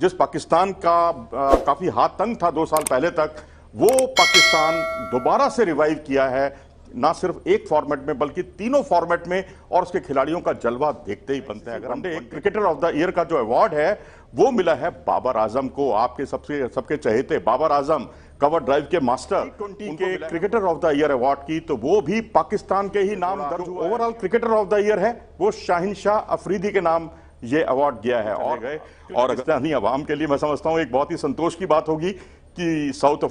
जिस पाकिस्तान का काफी हाथ तंग था 2 साल पहले तक, वो पाकिस्तान दोबारा से रिवाइव किया है, ना सिर्फ एक फॉर्मेट में बल्कि तीनों फॉर्मेट में, और उसके खिलाड़ियों का जलवा देखते ही बनता है। अगर हमने एक क्रिकेटर ऑफ द ईयर का जो अवार्ड है वो मिला है बाबर आजम को, आपके सबके चहेते बाबर आजम, कवर ड्राइव के मास्टर। T20 के cricketer of the year award की तो वो भी पाकिस्तान के ही नाम दर्ज हुआ। Overall cricketer of the year है वो शाहिनशाह अफरीदी के नाम ये अवार्ड गया है। और पाकिस्तानी अवाम के लिए मैं समझता हूं एक बहुत ही संतोष की बात होगी कि साउथ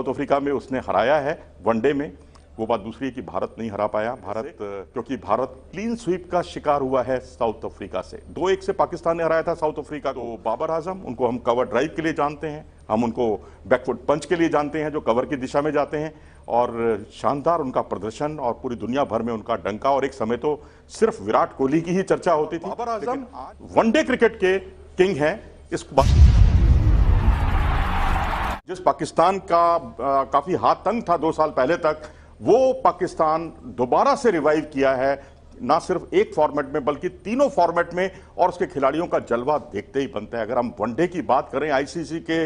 अफ्रीका में उसने हराया है वनडे में। वो बात दूसरी है कि भारत नहीं हरा पाया, क्योंकि भारत क्लीन स्वीप का शिकार हुआ है साउथ अफ्रीका से। 2-1 से पाकिस्तान ने हराया था साउथ अफ्रीका को। बाबर आजम, उनको हम कवर ड्राइव के लिए जानते हैं, हम उनको बैकफुट पंच के लिए जानते हैं जो कवर की दिशा में जाते हैं, और शानदार उनका प्रदर्शन और पूरी दुनिया भर में उनका डंका। और एक समय तो सिर्फ विराट कोहली की ही चर्चा होती थी। बाबर आजम वनडे क्रिकेट के किंग हैं। जिस पाकिस्तान का काफी हाथ तंग था 2 साल पहले तक, वो पाकिस्तान दोबारा से रिवाइव किया है, ना सिर्फ एक फॉर्मेट में बल्कि तीनों फॉर्मेट में, और उसके खिलाड़ियों का जलवा देखते ही बनता है। अगर हम वनडे की बात करें, आईसीसी के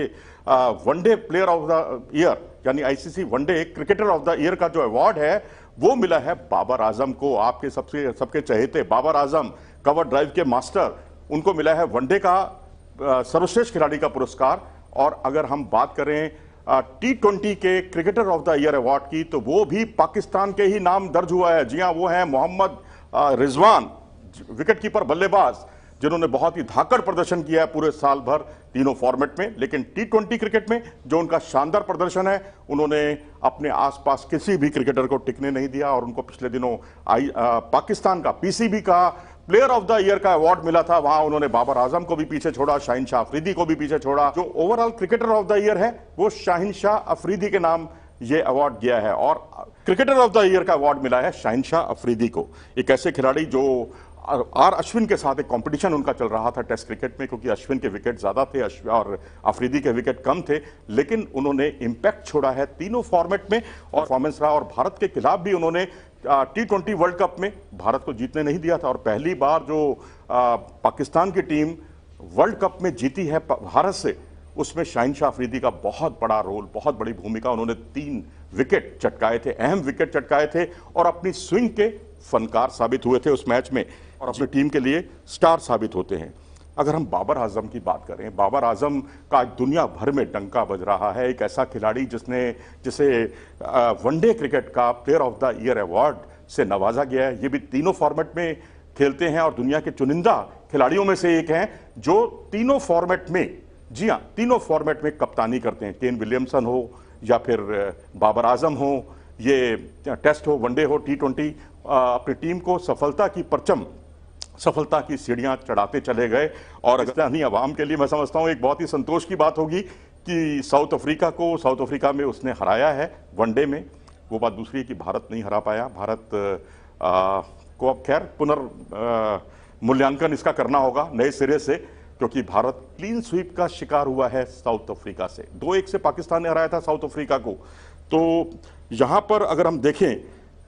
one day player of the year यानी ICC one day cricketer of the year का जो अवार्ड है वो मिला है बाबर आजम को, आपके सबके चहेते बाबर आजम, कवर ड्राइव के मास्टर। उनको मिला है वनडे का सर्वश्रेष्ठ खिलाड़ी का पुरस्कार। और अगर हम बात करें T20 के cricketer of the year award की तो वो भी पाकिस्तान के ही नाम दर्ज हुआ है। जी हां, वो हैं मोहम्मद रिजवान, विकेटकीपर बल्लेबाज, जिन्होंने बहुत ही धाकड़ प्रदर्शन किया है पूरे साल भर तीनों फॉर्मेट में। लेकिन T20 क्रिकेट में जो उनका शानदार प्रदर्शन है, उन्होंने अपने आसपास किसी भी क्रिकेटर को टिकने नहीं दिया, और उनको पिछले दिनों पाकिस्तान का पीसीबी का प्लेयर ऑफ द ईयर का अवार्ड मिला था। वहां उन्होंने बाबर आजम को भी पीछे छोड़ा, शाहिनशाह अफरीदी को भी पीछे छोड़ा। जो overall cricketer of the year है वो शाहिनशाह अफरीदी के नाम ये अवार्ड गया है, और क्रिकेटर ऑफ द ईयर का अवार्ड मिला है शाहिनशाह अफरीदी को। एक ऐसे खिलाड़ी जो आर अश्विन के साथ एक कंपटीशन उनका चल रहा था टेस्ट क्रिकेट में, क्योंकि अश्विन के विकेट ज्यादा थे और अफरीदी के विकेट कम थे, लेकिन उन्होंने इंपैक्ट छोड़ा है तीनों फॉर्मेट में और परफॉर्मेंस रहा। और भारत के खिलाफ भी उन्होंने T20 वर्ल्ड कप में भारत को जीतने नहीं दिया था, और पहली बार जो पाकिस्तान की टीम वर्ल्ड कप में जीती है भारत से, उसमें शाहिनशाह अफरीदी का बहुत बड़ा रोल, बहुत बड़ी भूमिका। उन्होंने 3 विकेट चटकाए थे, अहम विकेट चटकाए थे, और अपनी स्विंग के फनकार साबित हुए थे उस मैच में, और अपनी टीम के लिए स्टार साबित होते हैं। अगर हम बाबर आजम की बात करें, बाबर आजम का दुनिया भर में डंका बज रहा है। एक ऐसा खिलाड़ी जिसे वनडे क्रिकेट का player of the year award से नवाजा गया है। ये भी तीनों फॉर्मेट में खेलते हैं और दुनिया के चुनिंदा खिलाड़ियों में से एक हैं जो तीनों फॉर्मेट में, जी हाँ, तीनों फॉर्मेट में कप्तानी करते हैं। केन विलियमसन हो या फिर बाबर आजम हो, ये टेस्ट हो, वनडे हो, T20, अपनी टीम को सफलता की सीढ़ियां चढ़ाते चले गए। और पाकिस्तानी अवाम के लिए मैं समझता हूं एक बहुत ही संतोष की बात होगी कि साउथ अफ्रीका में उसने हराया है वनडे में। वो बात दूसरी है कि भारत नहीं हरा पाया। भारत को अब खैर मूल्यांकन इसका करना होगा नए सिरे से, क्योंकि भारत क्लीन स्वीप का शिकार हुआ है साउथ अफ्रीका से। 2-1 से पाकिस्तान ने हराया था साउथ अफ्रीका को। तो यहां पर अगर हम देखें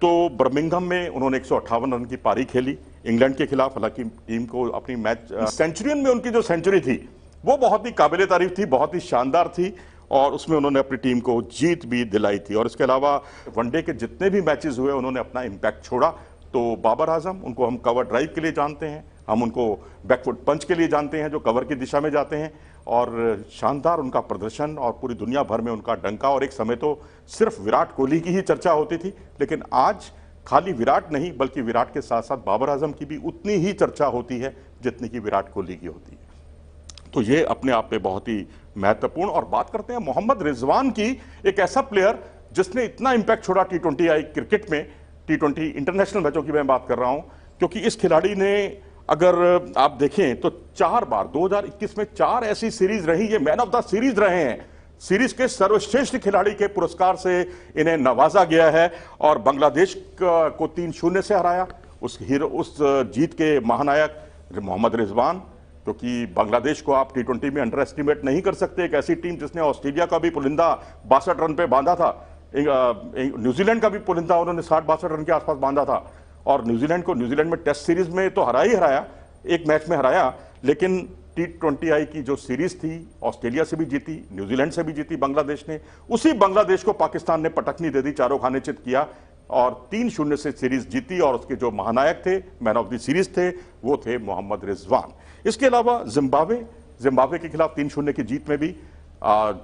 तो बर्मिंघम में उन्होंने 158 रन की पारी खेली इंग्लैंड के खिलाफ। हालांकि टीम को अपनी मैच सेंचुरियन में उनकी जो सेंचुरी थी वो बहुत ही काबिले तारीफ थी, बहुत ही शानदार थी, और उसमें उन्होंने अपनी टीम को जीत भी दिलाई थी। और इसके अलावा वनडे के जितने भी मैचेस हुए उन्होंने अपना इंपैक्ट छोड़ा। तो बाबर आजम, उनको हम कवर ड्राइव के लिए जानते हैं, हम उनको बैकफुट पंच के लिए जानते हैं जो कवर की दिशा में जाते हैं, और शानदार उनका प्रदर्शन और पूरी दुनिया भर में उनका डंका। और एक समय तो सिर्फ विराट कोहली की ही चर्चा होती थी, लेकिन आज खाली विराट नहीं बल्कि विराट के साथ साथ बाबर आजम की भी उतनी ही चर्चा होती है जितनी की विराट कोहली की होती है। तो ये अपने आप में बहुत ही महत्वपूर्ण। और बात करते हैं मोहम्मद रिजवान की, एक ऐसा प्लेयर जिसने इतना इंपैक्ट छोड़ा T20 क्रिकेट में, T20 इंटरनेशनल मैचों की मैं बात कर रहा हूं, क्योंकि इस खिलाड़ी ने, अगर आप देखें तो 4 बार 2021 में 4 ऐसी सीरीज रही, ये मैन ऑफ द सीरीज रहे हैं। सीरीज के सर्वश्रेष्ठ खिलाड़ी के पुरस्कार से इन्हें नवाजा गया है, और बांग्लादेश को 3-0 से हराया। उस जीत के महानायक मोहम्मद रिजवान, क्योंकि बांग्लादेश को आप T20 में अंडर एस्टिमेट नहीं कर सकते। एक ऐसी टीम जिसने ऑस्ट्रेलिया का भी पुलिंदा 62 रन पे बांधा था, न्यूजीलैंड का भी पुलिंदा उन्होंने 60-62 रन के आसपास बांधा था, और न्यूजीलैंड में टेस्ट सीरीज में तो हराया, एक मैच में हराया, लेकिन T20I की जो सीरीज थी, ऑस्ट्रेलिया से भी जीती, न्यूजीलैंड से भी जीती बांग्लादेश ने, उसी बांग्लादेश को पाकिस्तान ने पटकनी दे दी, चारों खाने चित किया और 3-0 से सीरीज जीती। और उसके जो महानायक थे, मैन ऑफ द सीरीज थे, वो थे मोहम्मद रिजवान। इसके अलावा जिम्बाब्वे के खिलाफ 3-0 की जीत में भी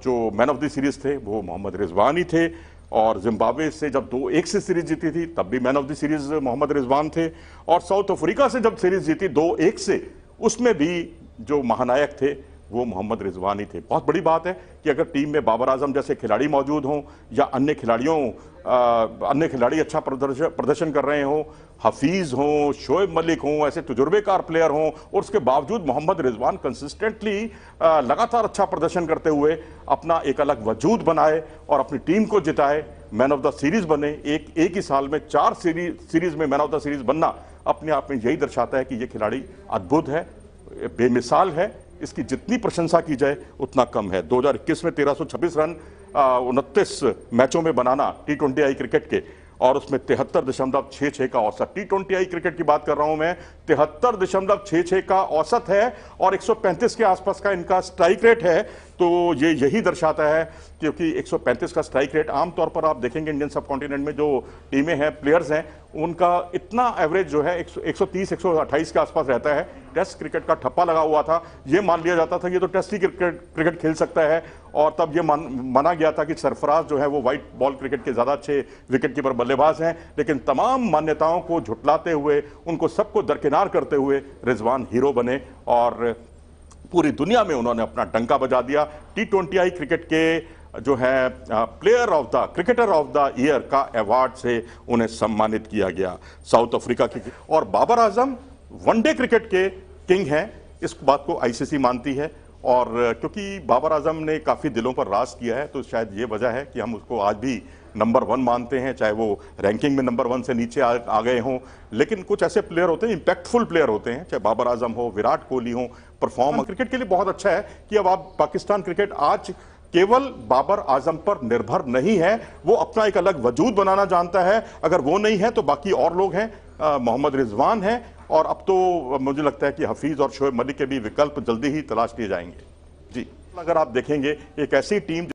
जो मैन ऑफ द सीरीज थे वो मोहम्मद रिजवान ही थे। और जिम्बाब्वे से जब 2-1 से सीरीज जीती थी तब भी man of the series Mohammad Rizwan थे। और साउथ अफ्रीका से जब सीरीज जीती 2-1 से, उसमें भी जो महानायक थे वो मोहम्मद रिजवान ही थे। बहुत बड़ी बात है कि अगर टीम में बाबर आजम जैसे खिलाड़ी मौजूद हों या अन्य खिलाड़ी अच्छा प्रदर्शन कर रहे हों, हफीज हों, शोएब मलिक हों, ऐसे तजुर्बेकार प्लेयर हों, और उसके बावजूद मोहम्मद रिजवान कंसिस्टेंटली लगातार अच्छा प्रदर्शन करते हुए अपना एक अलग वजूद बनाए और अपनी टीम को जिताए, मैन ऑफ द सीरीज बने। एक ही साल में 4 सीरीज में मैन ऑफ द सीरीज बनना अपने आप में यही दर्शाता है कि ये खिलाड़ी अद्भुत है, बेमिसाल है। इसकी जितनी प्रशंसा की जाए उतना कम है। 2021 में 1326 रन 29 मैचों में बनाना T20I क्रिकेट के, और उसमें 73.66 का औसत। T20I क्रिकेट की बात कर रहा हूं मैं, 73.66 का औसत है और 135 के आसपास का इनका स्ट्राइक रेट है। तो ये यही दर्शाता है, क्योंकि 135 का स्ट्राइक रेट आमतौर पर आप देखेंगे इंडियन सब कॉन्टिनेंट में जो टीमें हैं, प्लेयर्स हैं, उनका इतना एवरेज जो है 130-128 के आसपास रहता है। टेस्ट क्रिकेट का ठप्पा लगा हुआ था, ये मान लिया जाता था ये तो टेस्ट ही क्रिकेट खेल सकता है, और तब ये माना गया था कि सरफराज जो है वो व्हाइट बॉल क्रिकेट के ज्यादा अच्छे विकेट कीपर बल्लेबाज हैं। लेकिन तमाम मान्यताओं को झुटलाते हुए, उनको सबको दरकिनार करते हुए रिजवान हीरो बने और पूरी दुनिया में उन्होंने अपना डंका बजा दिया। T20I क्रिकेट के जो है क्रिकेटर ऑफ द ईयर का अवार्ड से उन्हें सम्मानित किया गया। साउथ अफ्रीका की और बाबर आजम वनडे क्रिकेट के किंग हैं, इस बात को ICC मानती है। और क्योंकि बाबर आजम ने काफ़ी दिलों पर राज किया है, तो शायद ये वजह है कि हम उसको आज भी नंबर 1 मानते हैं, चाहे वो रैंकिंग में नंबर 1 से नीचे आ गए हों। लेकिन कुछ ऐसे प्लेयर होते हैं, इंपैक्टफुल प्लेयर होते हैं, चाहे बाबर आजम हो, विराट कोहली हो, परफॉर्म क्रिकेट के लिए बहुत अच्छा है कि अब आप पाकिस्तान क्रिकेट आज केवल बाबर आजम पर निर्भर नहीं है, वो अपना एक अलग वजूद बनाना जानता है। अगर वो नहीं है तो बाकी और लोग हैं, मोहम्मद रिजवान हैं, और अब तो मुझे लगता है कि हफीज और शोएब मलिक के भी विकल्प जल्दी ही तलाश किए जाएंगे। जी, अगर आप देखेंगे एक ऐसी टीम